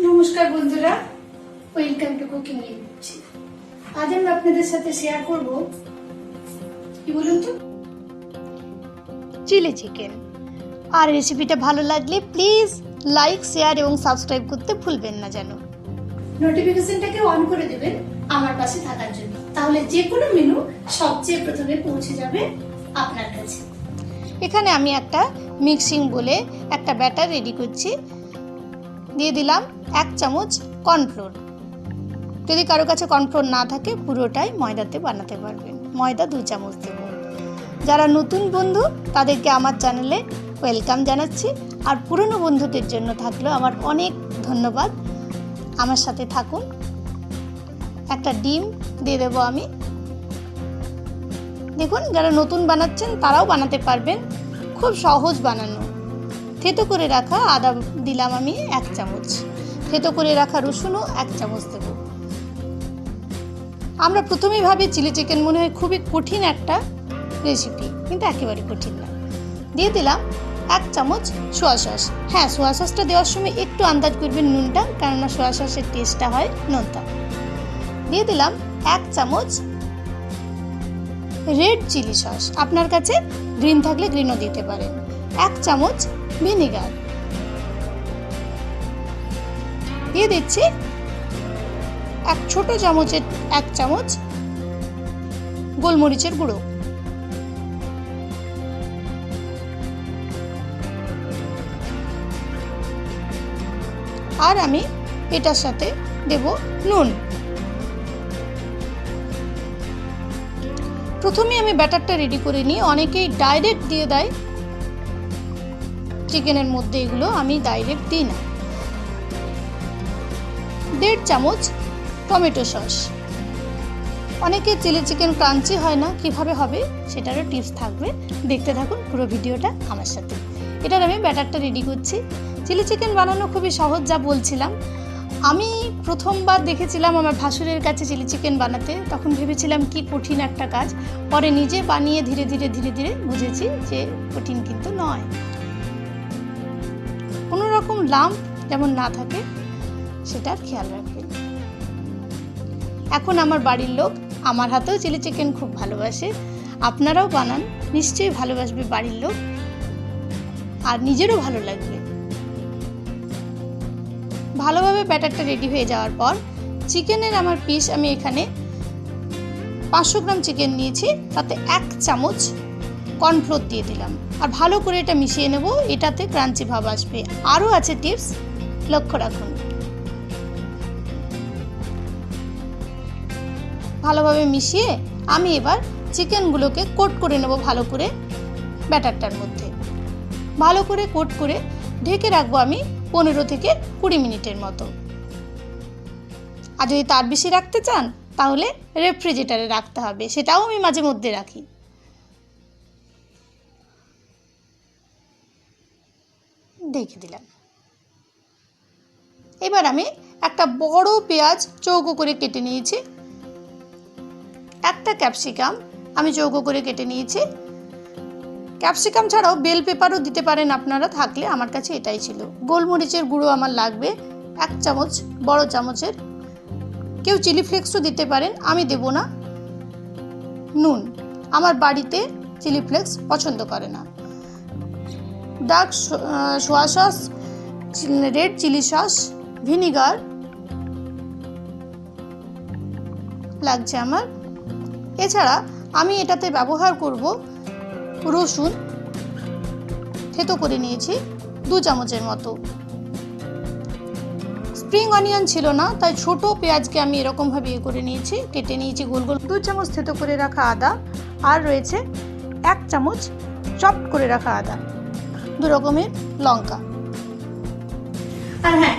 নমস্কার বন্ধুরা, welcome to cooking unit. আজ আমি আপনাদের সাথে শেয়ার করব কি বলুন তো, চিলি চিকেন। আর রেসিপিটা ভালো লাগলে প্লিজ লাইক, শেয়ার এবং সাবস্ক্রাইব করতে ভুলবেন না যেন। নোটিফিকেশনটাকে অন করে দেবেন আমার পাশে থাকার জন্য, তাহলে যে কোনো মেনু সবচেয়ে প্রথমে পৌঁছে যাবে আপনার কাছে। এখানে আমি একটা মিক্সিং বলে একটা ব্যাটার রেডি করছি। দিয়ে দিলাম 1 চামচ কর্নফ্লোর। যদি কারো কাছে কর্নফ্লোর না থাকে পুরোটাই ময়দাতে বানাতে পারবেন। ময়দা 2 চামচ দেব। যারা নতুন বন্ধু তাদেরকে আমার চ্যানেলে ওয়েলকাম জানাচ্ছি, আর পুরনো বন্ধুদের জন্য থাকলো আমার অনেক ধন্যবাদ। আমার সাথে থাকুন। একটা ডিম দিয়ে দেবো আমি। দেখুন, যারা নতুন বানাচ্ছেন তারাও বানাতে পারবেন, খুব সহজ বানানো। থেতো করে রাখা আদা দিলাম আমি 1 চামচ। থেতো করে রাখা রসুনও 1 চামচ দেব। আমরা প্রথমেই ভাবি চিলি চিকেন মনে হয় খুবই কঠিন একটা রেসিপি, কিন্তু একেবারে কঠিন না। দিয়ে দিলাম 1 চামচ সোয়া সস। হ্যাঁ, সোয়া সসটা দেওয়ার সময় একটু আন্দাজ করবেন নুনটা, কেননা সোয়া সসের টেস্টটা হয় নোনতা। দিয়ে দিলাম 1 চামচ রেড চিলি সস। আপনার কাছে গ্রিন থাকলে গ্রিনও দিতে পারেন। 1 চামচ ভিনেগার দিয়ে দিচ্ছি। এক ছোট চামচের 1 চামচ গোলমরিচের গুঁড়ো। আর আমি এটার সাথে দেব নুন। প্রথমে আমি ব্যাটারটা রেডি করে নিই। অনেকেই ডাইরেক্ট দিয়ে দেয় চিকেনের মধ্যে, এগুলো আমি ডাইরেক্ট দিই না। 1.5 চামচ টমেটো সস। অনেকে চিলি চিকেন ক্রাঞ্চি হয় না, কিভাবে হবে সেটারও টিপস থাকবে, দেখতে থাকুন পুরো ভিডিওটা আমার সাথে। এটার আমি ব্যাটারটা রেডি করছি। চিলি চিকেন বানানো খুবই সহজ, যা বলছিলাম। আমি প্রথমবার দেখেছিলাম আমার ভাসুরের কাছে চিলি চিকেন বানাতে, তখন ভেবেছিলাম কি কঠিন একটা কাজ। পরে নিজে বানিয়ে ধীরে ধীরে বুঝেছি যে কঠিন কিন্তু নয়। কোনো রকম লাম্প যেমন না থাকে সেটার খেয়াল রাখবেন। এখন আমার বাড়ির লোক আমার হাতেও চিলি চিকেন খুব ভালোবাসে। আপনারাও বানান, নিশ্চয়ই ভালোবাসবে বাড়ির লোক, আর নিজেরও ভালো লাগবে। ভালোভাবে ব্যাটারটা রেডি হয়ে যাওয়ার পর চিকেনের আমার পিস, আমি এখানে 500 গ্রাম চিকেন নিয়েছি, তাতে 1 চামচ কর্নফ্লোর দিয়ে দিলাম। আর ভালো করে এটা মিশিয়ে নেব, এটাতে ক্রাঞ্চি ভাব আসবে। আরও আছে টিপস, লক্ষ্য রাখুন। ভালোভাবে মিশিয়ে আমি এবার চিকেনগুলোকে কোট করে নেব ভালো করে ব্যাটারটার মধ্যে। ভালো করে কোট করে ঢেকে রাখবো আমি 15 থেকে 20 মিনিটের মতো। আর যদি তার বেশি রাখতে চান তাহলে রেফ্রিজারেটরে রাখতে হবে, সেটাও আমি মাঝে মধ্যে রাখি। ঢেকে দিলাম। এবার আমি একটা বড় পেঁয়াজ চৌকো করে কেটে নিয়েছি। একটা ক্যাপসিকাম আমি চৌকো করে কেটে নিয়েছি। ক্যাপসিকাম ছাড়াও বেল পেপারও দিতে পারেন আপনারা, থাকলে। আমার কাছে এটাই ছিল। গোলমরিচের গুঁড়ো আমার লাগবে 1 চামচ, বড় চামচের। কেউ চিলি ফ্লেক্সও দিতে পারেন, আমি দেব না। নুন, আমার বাড়িতে চিলি ফ্লেক্স পছন্দ করে না। Dark soya sauce, red chili sauce, vinegar লাগছে আমার। এছাড়া আমি এটাতে ব্যবহার করব রসুন, থেতো করে নিয়েছি 2 চামচের মতো। স্প্রিং অনিয়ন ছিল না, তাই ছোট পেঁয়াজকে আমি এরকমভাবে করে নিয়েছি, কেটে নিয়েছি গোল গোল। 2 চামচ থেতো করে রাখা আদা, আর রয়েছে 1 চামচ চপড করে রাখা আদা, 2 রকমের লঙ্কা। আর হ্যাঁ,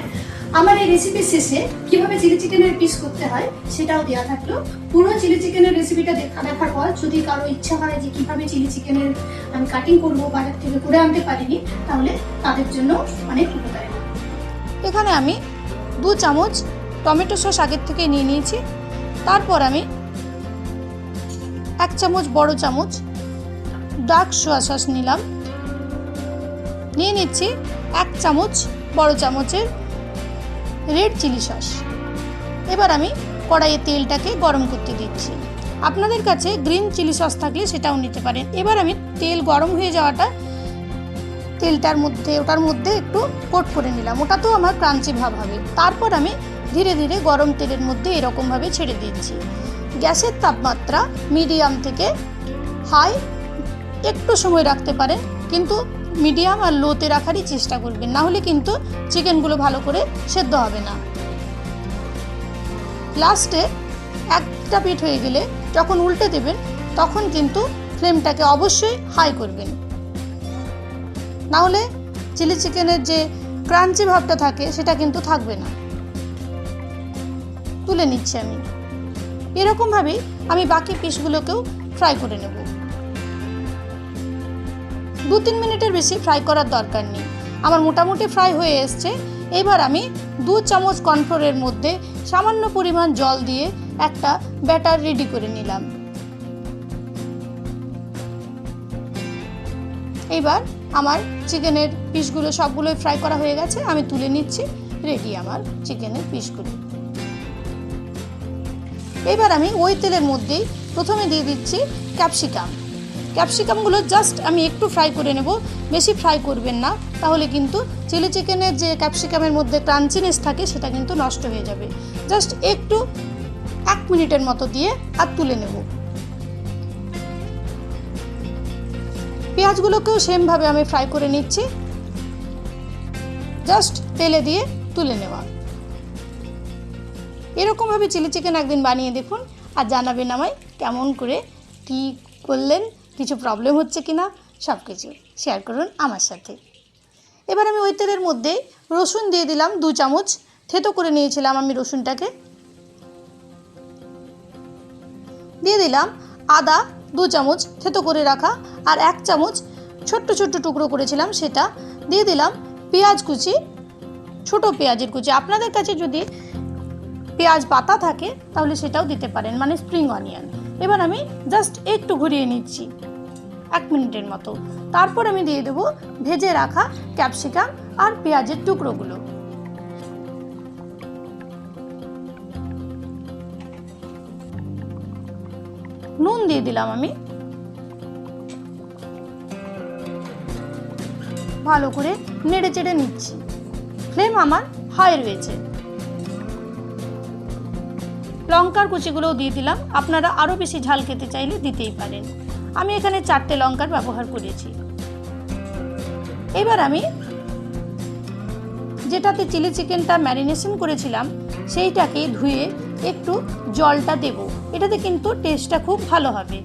আমার এই রেসিপির শেষে কিভাবে চিলি চিকেনের পিস করতে হয় সেটাও দেওয়া থাকলো। পুরো চিলি চিকেনের রেসিপিটা দেখার পর যদি কারো ইচ্ছা হয় যে কিভাবে চিলি চিকেনের আমি কাটিং করবো, বাজার থেকে করে আনতে পারিনি, তাহলে তাদের জন্য অনেক উপকারী। এখানে আমি 2 চামচ টমেটো সস আগের থেকে নিয়ে নিয়েছি। তারপর আমি 1 চামচ, বড় চামচ ডার্ক সোয়া সস নিলাম। নিয়ে নিচ্ছি 1 চামচ, বড় চামচের রেড চিলি সস। এবার আমি কড়াইয়ে তেলটাকে গরম করতে দিচ্ছি। আপনাদের কাছে গ্রিন চিলি সস থাকলে সেটাও নিতে পারেন। এবার আমি তেল গরম হয়ে যাওয়াটা ওটার মধ্যে একটু কোট করে নিলাম, ওটাতেও আমার ক্রাঞ্চি ভাব হবে। তারপর আমি ধীরে ধীরে গরম তেলের মধ্যে এরকমভাবে ছেড়ে দিচ্ছি। গ্যাসের তাপমাত্রা মিডিয়াম থেকে হাই একটু সময় রাখতে পারেন, কিন্তু মিডিয়াম আর লোতে রাখারই চেষ্টা করবেন, না হলে কিন্তু চিকেনগুলো ভালো করে সেদ্ধ হবে না। লাস্টে একটা পিঠ হয়ে গেলে যখন উল্টে দেবেন তখন কিন্তু ফ্লেমটাকে অবশ্যই হাই করবেন, না হলে চিলি চিকেনের যে ক্রাঞ্চি ভাবটা থাকে সেটা কিন্তু থাকবে না। তুলে নিচ্ছি আমি। এরকমভাবেই আমি বাকি পিসগুলোকেও ফ্রাই করে নেব। 2-3 মিনিটের বেশি ফ্রাই করার দরকার নেই। আমার মোটামুটি ফ্রাই হয়ে এসছে। এবার আমি 2 চামচ কর্নফ্লোরের মধ্যে সামান্য পরিমাণ জল দিয়ে একটা ব্যাটার রেডি করে নিলাম। এবার আমার চিকেনের পিসগুলো সবগুলোই ফ্রাই করা হয়ে গেছে, আমি তুলে নিচ্ছি। রেডি আমার চিকেনের পিসগুলো। এবার আমি ওই তেলের মধ্যেই প্রথমে দিয়ে দিচ্ছি ক্যাপসিকামগুলো জাস্ট আমি একটু ফ্রাই করে নেব, বেশি ফ্রাই করবেন না, তাহলে কিন্তু চিলি চিকেনের যে ক্যাপসিকামের মধ্যে ক্রাঞ্চিনেস থাকে সেটা কিন্তু নষ্ট হয়ে যাবে। জাস্ট একটু 1 মিনিটের মতো দিয়ে আর তুলে নেব। পেঁয়াজগুলোকেও সেমভাবে আমি ফ্রাই করে নিচ্ছি, জাস্ট তেলে দিয়ে তুলে নেওয়া। এরকমভাবে চিলি চিকেন একদিন বানিয়ে দেখুন আর জানাবেন আমায় কেমন করে কী করলেন, কিছু প্রবলেম হচ্ছে কি না, সব কিছু শেয়ার করুন আমার সাথে। এবার আমি ওই তেলের মধ্যে রসুন দিয়ে দিলাম 2 চামচ, থেতো করে নিয়েছিলাম আমি রসুনটাকে। দিয়ে দিলাম আদা 2 চামচ থেতো করে রাখা, আর 1 চামচ ছোট্ট ছোট্ট টুকরো করেছিলাম সেটা দিয়ে দিলাম। পেঁয়াজ কুচি, ছোট পেঁয়াজের কুচি, আপনাদের কাছে যদি পেঁয়াজ পাতা থাকে তাহলে সেটাও দিতে পারেন, মানে স্প্রিং অনিয়ন। এবার আমি জাস্ট একটু ঘুরিয়ে নিচ্ছি 1 মিনিটের মতো। তারপর আমি দিয়ে দেবো ভেজে রাখা ক্যাপসিকাম আর পেঁয়াজের টুকরোগুলো। নুন দিয়ে দিলাম আমি। ভালো করে নেড়ে চেড়ে নিচ্ছি। ফ্লেম আমার হাই রয়েছে। লঙ্কার কুচিগুলোও দিয়ে দিলাম, আপনারা আরও বেশি ঝাল খেতে চাইলে দিতেই পারেন। আমি এখানে 4টে লঙ্কার ব্যবহার করেছি। এবার আমি যেটাতে চিলি চিকেনটা ম্যারিনেশন করেছিলাম সেইটাকে ধুয়ে একটু জলটা দেব, এটাতে কিন্তু টেস্টটা খুব ভালো হবে।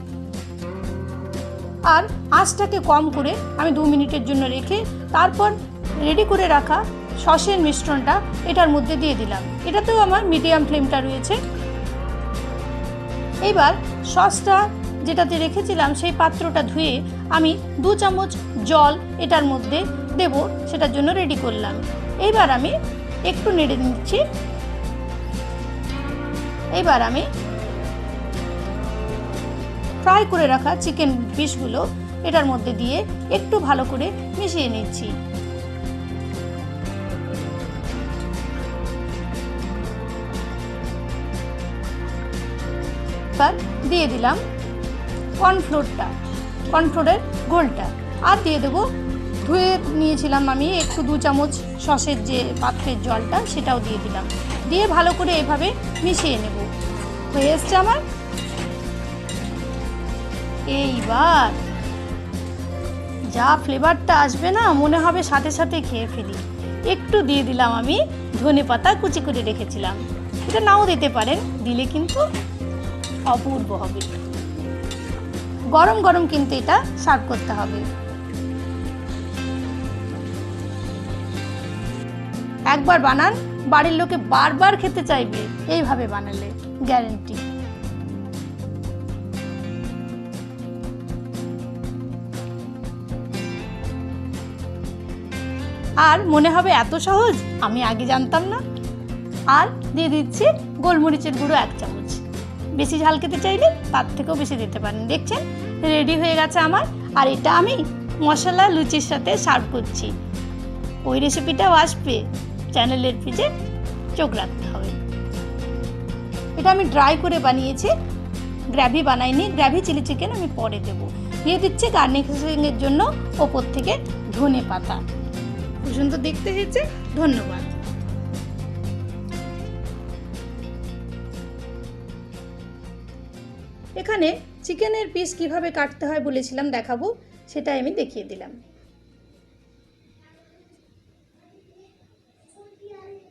আর আঁচটাকে কম করে আমি 2 মিনিটের জন্য রেখে তারপর রেডি করে রাখা সসের মিশ্রণটা এটার মধ্যে দিয়ে দিলাম। এটাতেও আমার মিডিয়াম ফ্লেমটা রয়েছে। এবার সসটা যেটাতে রেখেছিলাম সেই পাত্রটা ধুয়ে আমি 2 চামচ জল এটার মধ্যে দেব, সেটার জন্য রেডি করলাম। এবার আমি একটু নেড়ে নিচ্ছি। এবার আমি ফ্রাই করে রাখা চিকেন পিসগুলো এটার মধ্যে দিয়ে একটু ভালো করে মিশিয়ে নিচ্ছি। এবার দিয়ে দিলাম কর্নফ্লোরের ঘোলটা, আর দিয়ে দেবো ধুয়ে নিয়েছিলাম আমি একটু 2 চামচ সসের যে পাত্রের জলটা, সেটাও দিয়ে দিলাম। দিয়ে ভালো করে এভাবে মিশিয়ে নেব। হয়ে এসছে আমার। এইবার যা ফ্লেভারটা আসবে না, মনে হবে সাথে সাথে খেয়ে ফেলি। একটু দিয়ে দিলাম আমি ধনেপাতা কুচি করে রেখেছিলাম, এটা নাও দিতে পারেন, দিলে কিন্তু অপূর্ব হবে। গরম গরম কিন্তু এটা সার্ভ করতে হবে। একবার বানান, বাড়ির লোকে বারবার খেতে চাইবে এইভাবে বানালে, গ্যারান্টি। আর মনে হবে এত সহজ, আমি আগে জানতাম না। আর দিয়ে দিচ্ছি গোলমরিচের গুঁড়ো 1 চামচ। বেশি ঝাল খেতে চাইলে তার থেকেও বেশি দিতে পারেন। দেখছেন রেডি হয়ে গেছে আমার। আর এটা আমি মশলা লুচির সাথে সার্ভ করছি। ওই রেসিপিটাও আসবে চ্যানেলের পেজে, চোখ রাখতে হবে। এটা আমি ড্রাই করে বানিয়েছি, গ্রেভি বানাইনি। গ্রেভি চিলি চিকেন আমি পরে দেবো। দিয়ে দিচ্ছি গার্নিশিংয়ের জন্য ওপর থেকে ধনে পাতা। খুব সুন্দর দেখতে হয়েছে। ধন্যবাদ। এখানে চিকেনের পিস কিভাবে কাটতে হয় বলেছিলাম দেখাবো, সেটাই আমি দেখিয়ে দিলাম।